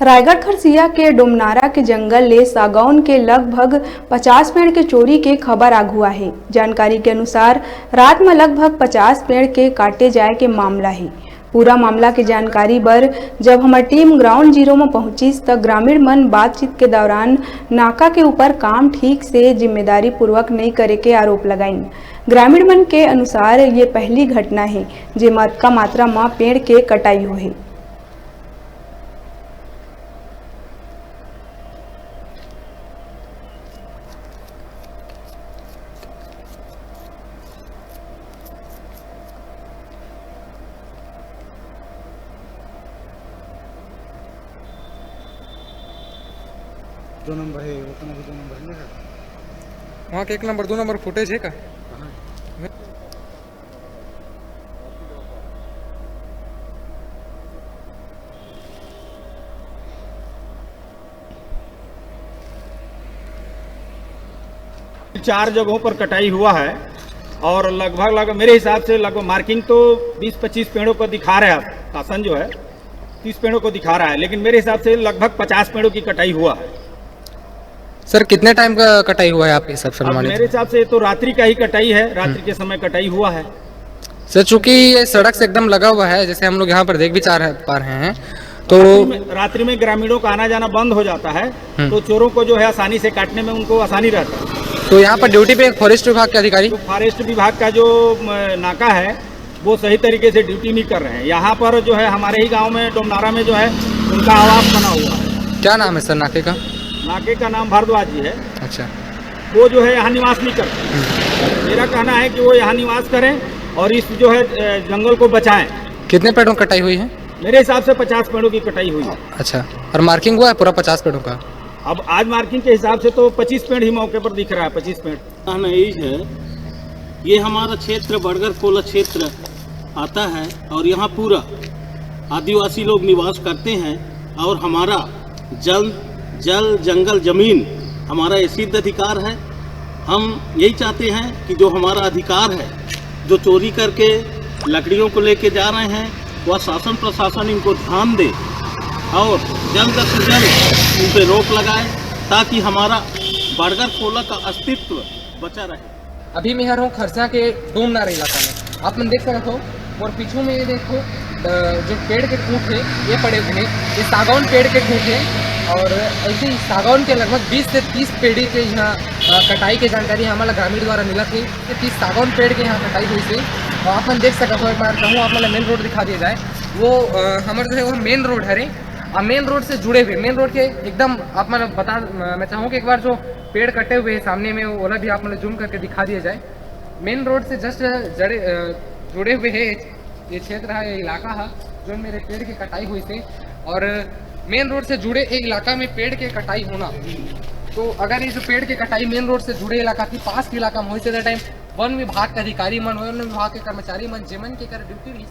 रायगढ़ खरसिया के डोमनारा के जंगल ले सागौन के लगभग 50 पेड़ के चोरी के खबर आगुआ है। जानकारी के अनुसार रात में लगभग 50 पेड़ के काटे जाए के मामला है। पूरा मामला की जानकारी बर जब हमारी टीम ग्राउंड जीरो में पहुंची तब ग्रामीण मन बातचीत के दौरान नाका के ऊपर काम ठीक से जिम्मेदारी पूर्वक नहीं करे के आरोप लगाइन। ग्रामीण मन के अनुसार ये पहली घटना है जिसमें अतका मात्रा में पेड़ के कटाई हुई है। दो नंबर है वो तो अभी 2 नंबर नहीं है वहाँ के 1 नंबर 2 नंबर फुटेज है का? चार जगहों पर कटाई हुआ है और लगभग मेरे हिसाब से लगभग मार्किंग तो 20-25 पेड़ों को दिखा रहा है। शासन जो है 30 पेड़ों को दिखा रहा है, लेकिन मेरे हिसाब से लगभग 50 पेड़ों की कटाई हुआ है। सर कितने टाइम का कटाई हुआ है आपके हिसाब से? मेरे हिसाब से तो रात्रि का ही कटाई है, रात्रि के समय कटाई हुआ है। सर चूंकि ये सड़क से एकदम लगा हुआ है, जैसे हम लोग यहाँ पर देख भी पा रहे हैं, तो रात्रि में ग्रामीणों का आना जाना बंद हो जाता है, तो चोरों को जो है आसानी से काटने में उनको आसानी रहता है। तो यहाँ पर ड्यूटी पे फॉरेस्ट विभाग के अधिकारी, तो फॉरेस्ट विभाग का जो नाका है वो सही तरीके से ड्यूटी नहीं कर रहे हैं। यहाँ पर जो है हमारे ही गाँव में डोमनारा में जो है उनका आवास बना हुआ है। क्या नाम है सर नाके का? नाके का नाम भारद्वाज जी है। अच्छा, वो जो है यहाँ निवास नहीं करते। मेरा कहना है कि वो यहाँ निवास करें और इस जो है जंगल को बचाएं। कितने पेड़ों की कटाई हुई है? मेरे हिसाब से 50 पेड़ों की कटाई हुई है। अच्छा, और मार्किंग हुआ है पूरा 50 पेड़ों का? अब आज मार्किंग के हिसाब से तो 25 पेड़ ही मौके पर दिख रहा है। 25 पेड़ कहना यही है, ये हमारा क्षेत्र बड़गर कोला क्षेत्र आता है और यहाँ पूरा आदिवासी लोग निवास करते हैं और हमारा जल जंगल जमीन हमारा ये सिद्ध अधिकार है। हम यही चाहते हैं कि जो हमारा अधिकार है, जो चोरी करके लकड़ियों को लेके जा रहे हैं, वह शासन प्रशासन इनको ध्यान दे और जल्द से जल्द उन पर रोक लगाए ताकि हमारा बड़गर कोला का अस्तित्व बचा रहे। अभी मैं हूँ खरसिया के डोमनारा इलाका में, आप मन देख सकते हो, और पीछू में ये देखो जो पेड़ के कूट है ये पड़े हुए हैं, ये सागौन पेड़ के कूट है। और ऐसे ही सागौन के लगभग 20 से 30 पेड़ के यहाँ कटाई की जानकारी हमारा ग्रामीण द्वारा मिला थी। 30 सागौन पेड़ के यहाँ कटाई हुई थी। और आप मन देख सकते हो, एक बार कहूँ आप मतलब मेन रोड दिखा दिया जाए, वो हमारे जो है वो मेन रोड है रे, और मेन रोड से जुड़े हुए, मेन रोड के एकदम आप मतलब मैं चाहूँ कि एक बार जो पेड़ कटे हुए हैं सामने में वो वाला भी आप मतलब जूम करके दिखा दिया जाए। मेन रोड से जस्ट जुड़े हुए है ये क्षेत्र है, ये इलाका है जो मेरे पेड़ की कटाई हुई थी। और मेन रोड से जुड़े एक इलाका में पेड़ के कटाई होना, तो अगर ये जो पेड़ के कटाई मेन रोड से जुड़े इलाका थी, पास के इलाका में हो टाइम वन विभाग के अधिकारी मन, वन विभाग के कर्मचारी मन, जेमन के कर ड्यूटी रही